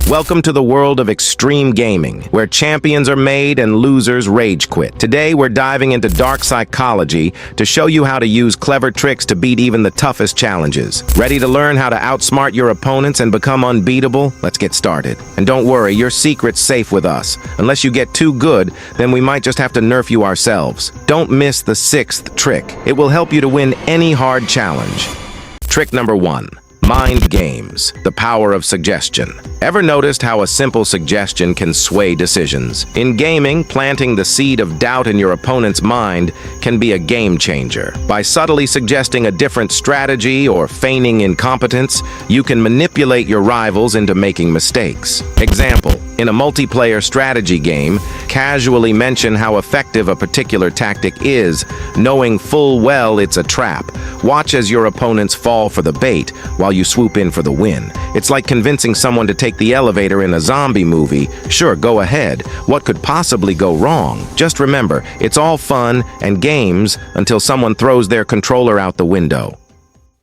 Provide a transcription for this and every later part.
Welcome to the world of extreme gaming, where champions are made and losers rage quit. Today, we're diving into dark psychology to show you how to use clever tricks to beat even the toughest challenges. Ready to learn how to outsmart your opponents and become unbeatable? Let's get started. And don't worry, your secret's safe with us. Unless you get too good, then we might just have to nerf you ourselves. Don't miss the sixth trick. It will help you to win any hard challenge. Trick number 1. Mind games, the power of suggestion. Ever noticed how a simple suggestion can sway decisions? In gaming, planting the seed of doubt in your opponent's mind can be a game changer. By subtly suggesting a different strategy or feigning incompetence, you can manipulate your rivals into making mistakes. Example, in a multiplayer strategy game, casually mention how effective a particular tactic is, knowing full well it's a trap. Watch as your opponents fall for the bait while you swoop in for the win. It's like convincing someone to take the elevator in a zombie movie. Sure, go ahead. What could possibly go wrong? Just remember, it's all fun and games until someone throws their controller out the window.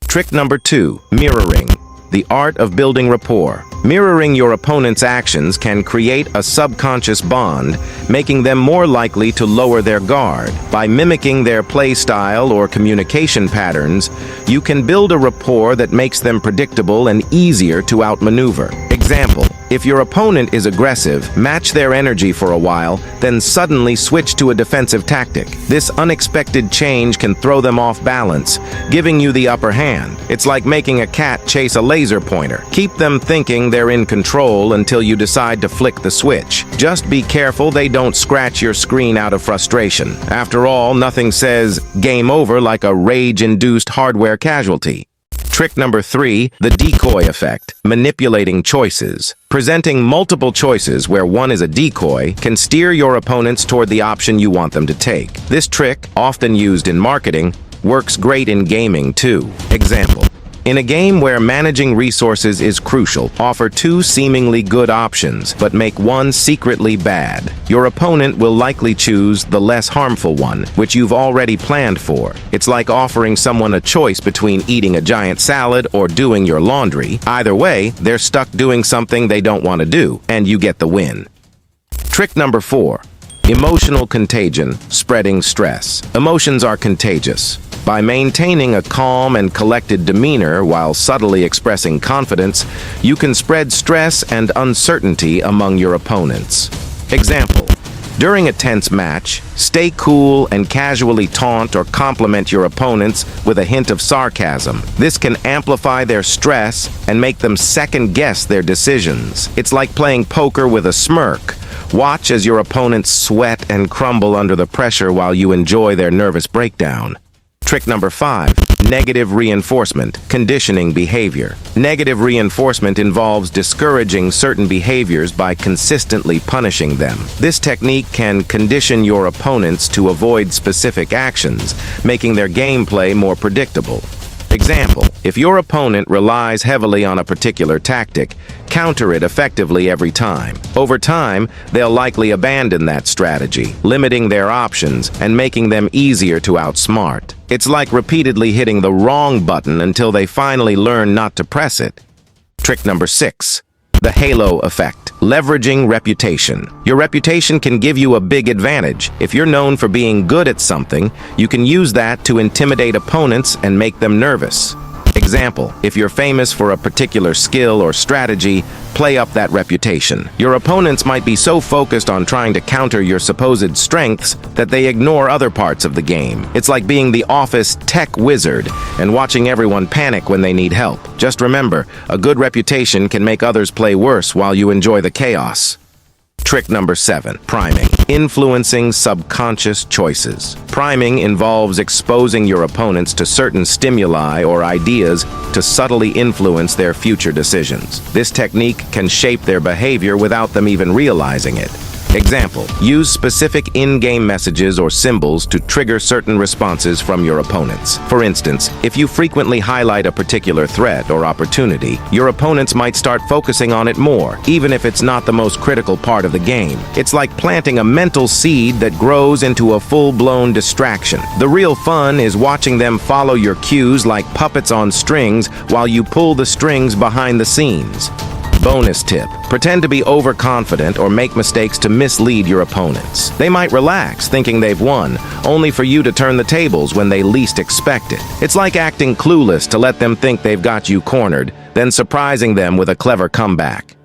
Trick number 2. Mirroring, the art of building rapport. Mirroring your opponent's actions can create a subconscious bond, making them more likely to lower their guard. By mimicking their play style or communication patterns, you can build a rapport that makes them predictable and easier to outmaneuver. Example, if your opponent is aggressive, match their energy for a while, then suddenly switch to a defensive tactic. This unexpected change can throw them off balance, giving you the upper hand. It's like making a cat chase a laser pointer. Keep them thinking they're in control until you decide to flick the switch. Just be careful they don't scratch your screen out of frustration. After all, nothing says game over like a rage-induced hardware casualty. Trick number 3, the decoy effect, manipulating choices. Presenting multiple choices where one is a decoy can steer your opponents toward the option you want them to take. This trick, often used in marketing, works great in gaming too. Example, in a game where managing resources is crucial, offer 2 seemingly good options, but make one secretly bad. Your opponent will likely choose the less harmful one, which you've already planned for. It's like offering someone a choice between eating a giant salad or doing your laundry. Either way, they're stuck doing something they don't want to do, and you get the win. Trick number 4. Emotional contagion, spreading stress. Emotions are contagious. By maintaining a calm and collected demeanor while subtly expressing confidence, you can spread stress and uncertainty among your opponents. Example, during a tense match, stay cool and casually taunt or compliment your opponents with a hint of sarcasm. This can amplify their stress and make them second-guess their decisions. It's like playing poker with a smirk. Watch as your opponents sweat and crumble under the pressure while you enjoy their nervous breakdown. Trick number 5, negative reinforcement, conditioning behavior. Negative reinforcement involves discouraging certain behaviors by consistently punishing them. This technique can condition your opponents to avoid specific actions, making their gameplay more predictable. Example, if your opponent relies heavily on a particular tactic, counter it effectively every time. Over time, they'll likely abandon that strategy, limiting their options and making them easier to outsmart. It's like repeatedly hitting the wrong button until they finally learn not to press it. Trick number 6. The halo effect, leveraging reputation. Your reputation can give you a big advantage. If you're known for being good at something, you can use that to intimidate opponents and make them nervous. Example, if you're famous for a particular skill or strategy, play up that reputation. Your opponents might be so focused on trying to counter your supposed strengths that they ignore other parts of the game. It's like being the office tech wizard and watching everyone panic when they need help. Just remember, a good reputation can make others play worse while you enjoy the chaos. Trick number 7, priming, influencing subconscious choices. Priming involves exposing your opponents to certain stimuli or ideas to subtly influence their future decisions. This technique can shape their behavior without them even realizing it. Example, use specific in-game messages or symbols to trigger certain responses from your opponents. For instance, if you frequently highlight a particular threat or opportunity, your opponents might start focusing on it more, even if it's not the most critical part of the game. It's like planting a mental seed that grows into a full-blown distraction. The real fun is watching them follow your cues like puppets on strings while you pull the strings behind the scenes. Bonus tip: pretend to be overconfident or make mistakes to mislead your opponents. They might relax, thinking they've won, only for you to turn the tables when they least expect it. It's like acting clueless to let them think they've got you cornered, then surprising them with a clever comeback.